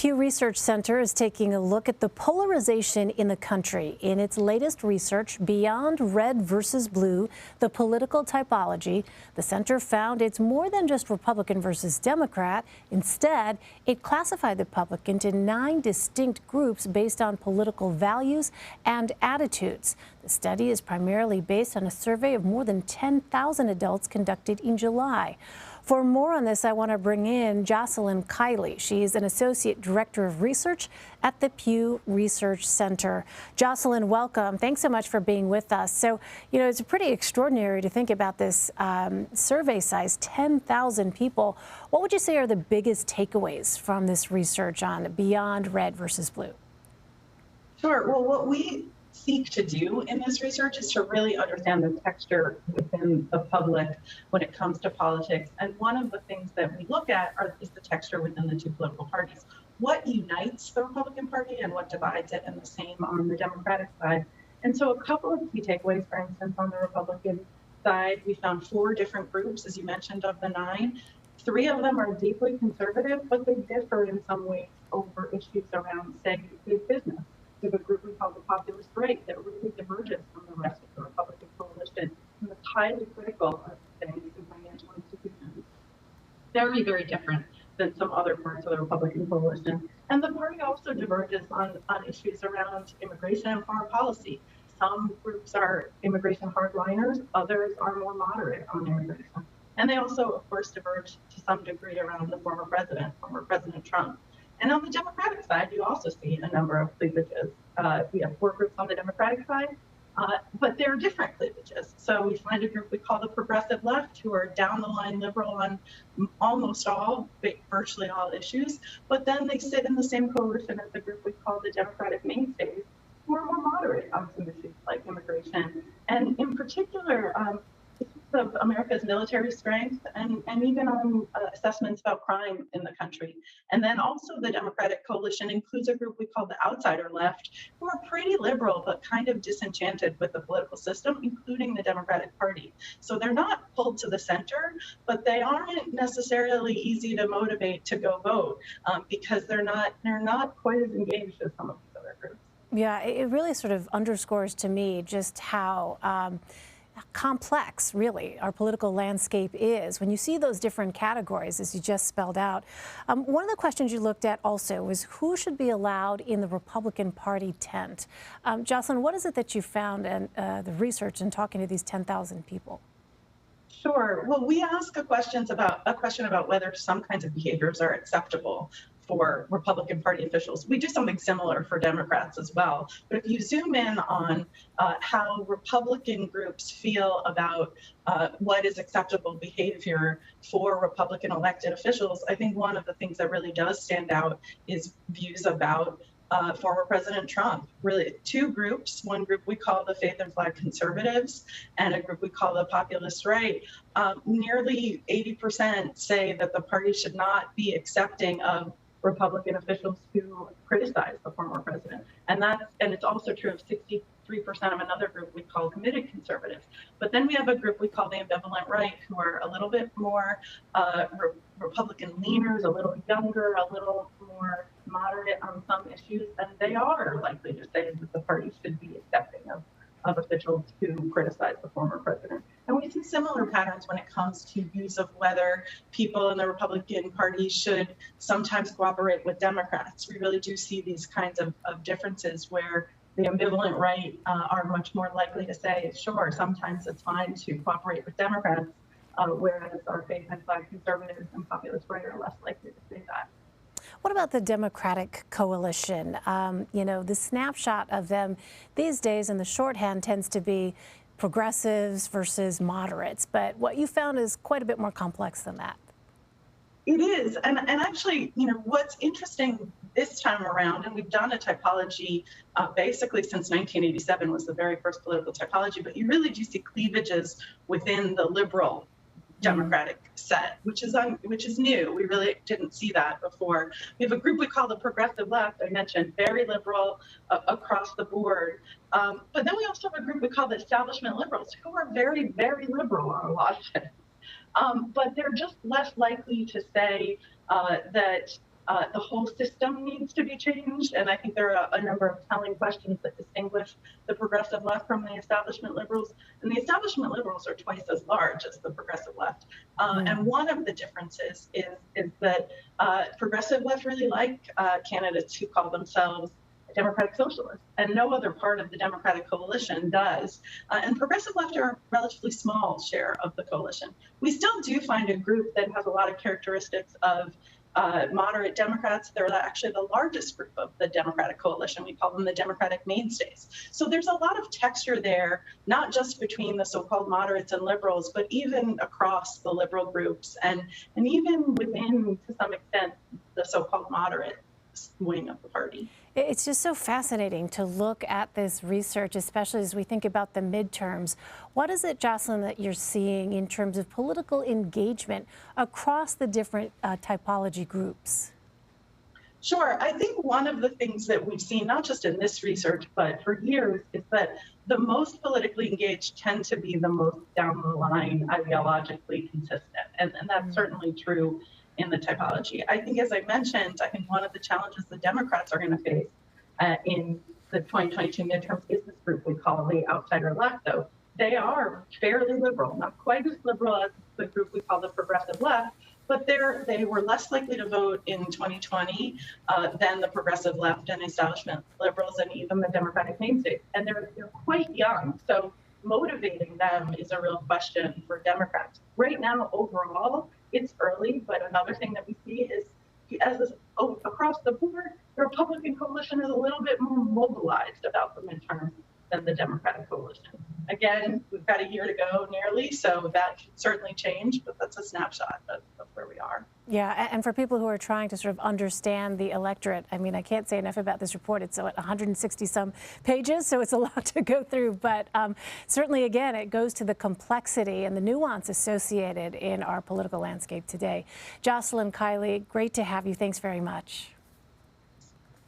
Pew Research Center is taking a look at the polarization in the country. In its latest research, Beyond Red versus Blue, the political typology, the center found it's more than just Republican versus Democrat. Instead, it classified the public into 9 distinct groups based on political values and attitudes. The study is primarily based on a survey of more than 10,000 adults conducted in July. For more on this, I want to bring in Jocelyn Kiley. She's an associate director of research at the Pew Research Center. Jocelyn, welcome. Thanks so much for being with us. So, it's pretty extraordinary to think about this survey size, 10,000 people. What would you say are the biggest takeaways from this research on Beyond Red versus Blue? Sure. Well, what we seek to do in this research is to really understand the texture within the public when it comes to politics. And one of the things that we look at is the texture within the two political parties. What unites the Republican Party and what divides it, and the same on the Democratic side. And so a couple of key takeaways, for instance, on the Republican side, we found 4 different groups, as you mentioned, of the 9. 3 of them are deeply conservative, but they differ in some ways over issues around, say, big business. We have a group we call the populist right that really diverges from the rest of the Republican coalition and is highly critical of banks and financial institutions. Very, very different than some other parts of the Republican coalition. And the party also diverges on issues around immigration and foreign policy. Some groups are immigration hardliners, others are more moderate on immigration. And they also, of course, diverge to some degree around the former President Trump. And on the Democratic side, you also see a number of cleavages. We have 4 groups on the Democratic side, but they're different cleavages. So we find a group we call the progressive left, who are down the line liberal on almost all, virtually all issues, but then they sit in the same coalition as the group we call the Democratic mainstays, who are more moderate on some issues like immigration. And in particular, of America's military strength and even on assessments about crime in the country. And then also the Democratic coalition includes a group we call the outsider left, who are pretty liberal but kind of disenchanted with the political system, including the Democratic Party. So they're not pulled to the center, but they aren't necessarily easy to motivate to go vote because they're not quite as engaged as some of these other groups. Yeah, it really sort of underscores to me just how complex, really, our political landscape is. When you see those different categories, as you just spelled out, one of the questions you looked at also was who should be allowed in the Republican Party tent. Jocelyn, what is it that you found in the research in talking to these 10,000 people? Sure. Well, we ask a question about whether some kinds of behaviors are acceptable for Republican Party officials. We do something similar for Democrats as well. But if you zoom in on how Republican groups feel about what is acceptable behavior for Republican elected officials, I think one of the things that really does stand out is views about former President Trump. Really 2 groups, one group we call the faith and flag conservatives and a group we call the populist right. Nearly 80% say that the party should not be accepting of Republican officials who criticize the former president. And it's also true of 63% of another group we call committed conservatives. But then we have a group we call the ambivalent right, who are a little bit more Republican leaners, a little younger, a little more moderate on some issues, and they are likely to say that the party should be accepting of officials who criticize the former president. And we see similar patterns when it comes to views of whether people in the Republican Party should sometimes cooperate with Democrats. We really do see these kinds of differences where the ambivalent right are much more likely to say, sure, sometimes it's fine to cooperate with Democrats, whereas our faith and flag conservatives and populist right are less likely to say that. What about the Democratic coalition? The snapshot of them these days in the shorthand tends to be progressives versus moderates. But what you found is quite a bit more complex than that. It is. And actually, what's interesting this time around, and we've done a typology basically since 1987 was the very first political typology, but you really do see cleavages within the liberal Democratic set, which is new. We really didn't see that before. We have a group we call the progressive left. I mentioned very liberal across the board. But then we also have a group we call the establishment liberals, who are very, very liberal on a lot of things. But they're just less likely to say that the whole system needs to be changed. And I think there are a number of telling questions that distinguish the progressive left from the establishment liberals. And the establishment liberals are twice as large as the progressive left. And one of the differences is that progressive left really like candidates who call themselves Democratic Socialists, and no other part of the Democratic coalition does. And progressive left are a relatively small share of the coalition. We still do find a group that has a lot of characteristics of moderate Democrats. They're actually the largest group of the Democratic coalition. We call them the Democratic mainstays. So there's a lot of texture there, not just between the so-called moderates and liberals, but even across the liberal groups and even within, to some extent, the so-called moderate wing of the party. It's just so fascinating to look at this research, especially as we think about the midterms. What is it, Jocelyn, that you're seeing in terms of political engagement across the different typology groups? Sure. I think one of the things that we've seen, not just in this research, but for years, is that the most politically engaged tend to be the most down the line, ideologically consistent. And that's certainly true in the typology. I think, as I mentioned, I think one of the challenges the Democrats are going to face in the 2022 midterms is this group we call the outsider left, though. They are fairly liberal, not quite as liberal as the group we call the progressive left, but they were less likely to vote in 2020 than the progressive left and establishment liberals and even the Democratic mainstays. And they're quite young, so motivating them is a real question for Democrats. Right now, overall, it's early, but another thing that we see is, across the board, the Republican coalition is a little bit more mobilized about the midterms than the Democratic coalition. Again, we've got a year to go nearly, so that could certainly change, but that's a snapshot of where we are. Yeah, and for people who are trying to sort of understand the electorate, I mean, I can't say enough about this report. It's 160 some pages, so it's a lot to go through. But certainly, again, it goes to the complexity and the nuance associated in our political landscape today. Jocelyn Kiley, great to have you. Thanks very much.